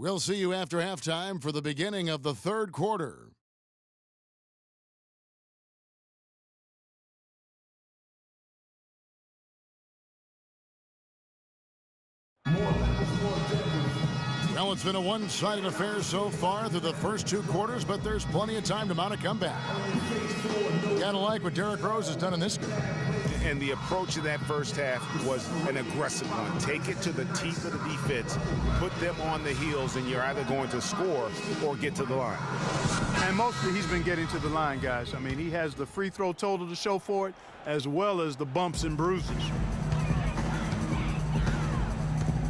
We'll see you after halftime for the beginning of the third quarter. Well, it's been a one-sided affair so far through the first two quarters, but there's plenty of time to mount a comeback. Gotta like what Derrick Rose has done in this game. And the approach of that first half was an aggressive one. Take it to the teeth of the defense, put them on the heels, and you're either going to score or get to the line. And mostly he's been getting to the line, guys. I mean, he has the free throw total to show for it, as well as the bumps and bruises.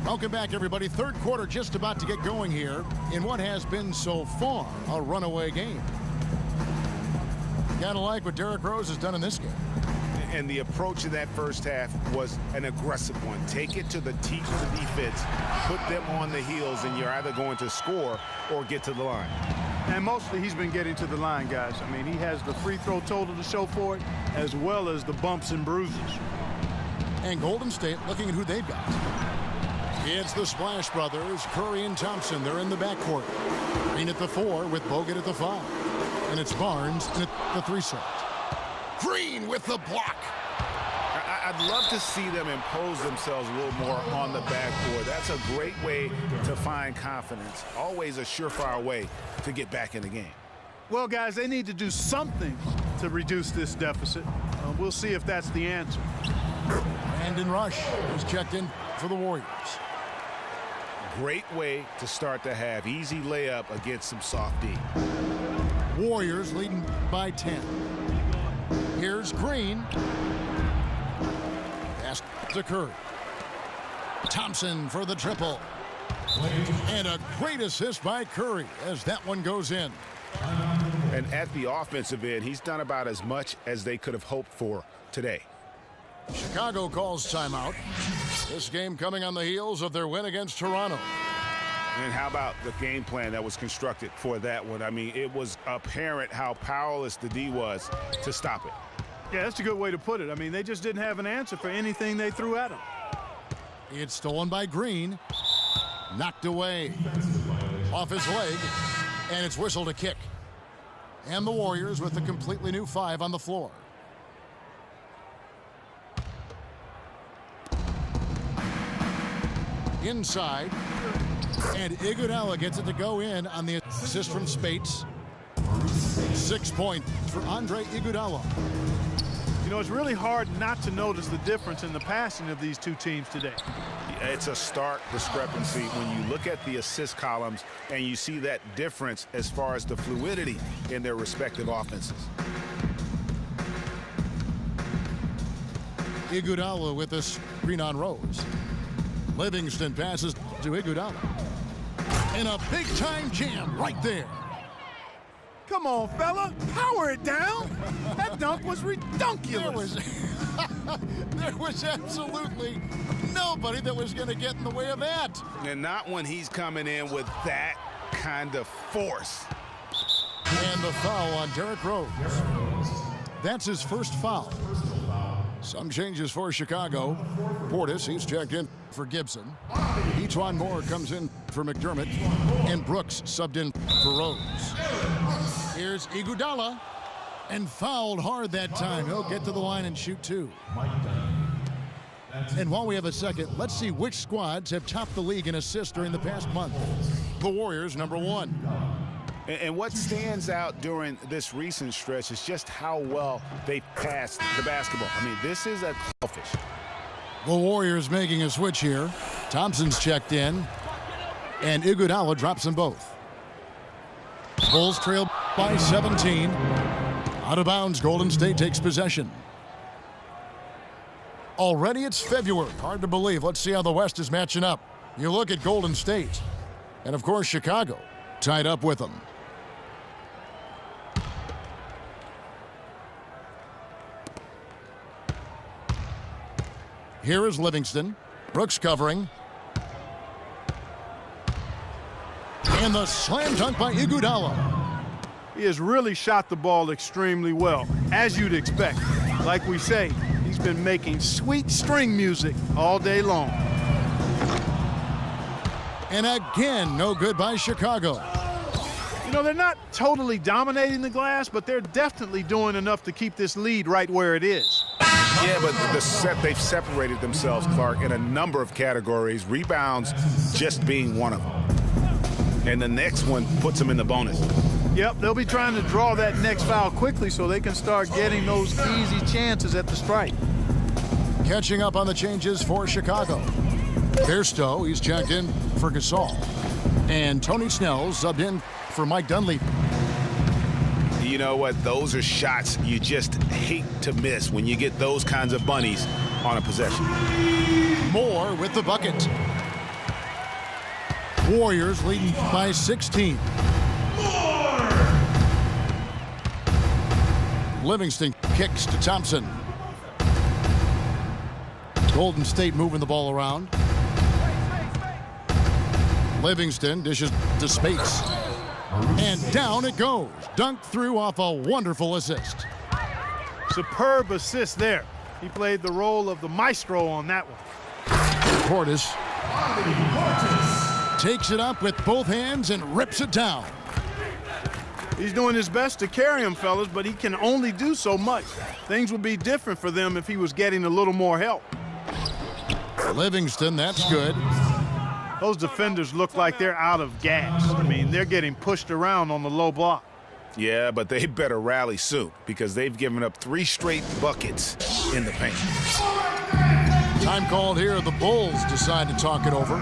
Welcome back, everybody. Third quarter just about to get going here in what has been so far a runaway game. Gotta like what Derrick Rose has done in this game. And the approach of that first half was an aggressive one. Take it to the teeth of the defense, put them on the heels, and you're either going to score or get to the line. And mostly he's been getting to the line, guys. I mean, he has the free throw total to show for it, as well as the bumps and bruises. And Golden State looking at who they've got. It's the Splash Brothers, Curry and Thompson. They're in the backcourt. Green at the 4 with Bogut at the 5. And it's Barnes at the 3 slot. Green with the block. I'd love to see them impose themselves a little more on the backboard. That's a great way to find confidence. Always a surefire way to get back in the game. Well, guys, they need to do something to reduce this deficit. We'll see if that's the answer. Brandon Rush is checked in for the Warriors. Great way to start the half. Easy layup against some soft D. Warriors leading by 10. Here's Green. Pass to Curry. Thompson for the triple. And a great assist by Curry as that one goes in. And at the offensive end, he's done about as much as they could have hoped for today. Chicago calls timeout. This game coming on the heels of their win against Toronto. And how about the game plan that was constructed for that one? I mean, it was apparent how powerless the D was to stop it. Yeah, that's a good way to put it. I mean, they just didn't have an answer for anything they threw at him. It's stolen by Green. Knocked away off his leg. And it's whistled a kick. And the Warriors with a completely new 5 on the floor. Inside, and Iguodala gets it to go in on the assist from Spates. 6 points for Andre Iguodala. You know, it's really hard not to notice the difference in the passing of these two teams today. It's a stark discrepancy when you look at the assist columns and you see that difference as far as the fluidity in their respective offenses. Iguodala with a screen on Rose. Livingston passes to Iguodala. And a big-time jam right there. Come on, fella. Power it down. That dunk was redunculous. There was absolutely nobody that was going to get in the way of that. And not when he's coming in with that kind of force. And the foul on Derrick Rose. That's his first foul. Some changes for Chicago. Portis, he's checked in for Gibson. Etwan Moore comes in for McDermott. And Brooks subbed in for Rose. Here's Iguodala. And fouled hard that time. He'll get to the line and shoot 2. And while we have a second, let's see which squads have topped the league in assists during the past month. The Warriors, number 1. And what stands out during this recent stretch is just how well they passed the basketball. I mean, this is a selfish. The Warriors making a switch here. Thompson's checked in. And Iguodala drops them both. Bulls trail by 17. Out of bounds, Golden State takes possession. Already it's February. Hard to believe. Let's see how the West is matching up. You look at Golden State. And, of course, Chicago tied up with them. Here is Livingston. Brooks covering. And the slam dunk by Iguodala. He has really shot the ball extremely well, as you'd expect. Like we say, he's been making sweet string music all day long. And again, no good by Chicago. You know, they're not totally dominating the glass, but they're definitely doing enough to keep this lead right where it is. Yeah, but they've separated themselves, Clark, in a number of categories, rebounds just being one of them. And the next one puts them in the bonus. Yep, they'll be trying to draw that next foul quickly so they can start getting those easy chances at the strike. Catching up on the changes for Chicago. Bairstow, he's checked in for Gasol. And Tony Snell subbed in for Mike Dunleavy. You know what? Those are shots you just hate to miss when you get those kinds of bunnies on a possession. Moore with the bucket. Warriors leading by 16. Livingston kicks to Thompson. Golden State moving the ball around. Livingston dishes to Spates. And down it goes. Dunked through off a wonderful assist. Superb assist there. He played the role of the maestro on that one. Portis takes it up with both hands and rips it down. He's doing his best to carry him, fellas, but he can only do so much. Things would be different for them if he was getting a little more help. Livingston, that's good. Those defenders look like they're out of gas. I mean, they're getting pushed around on the low block. Yeah, but they better rally soon because they've given up 3 straight buckets in the paint. Time called here. The Bulls decide to talk it over.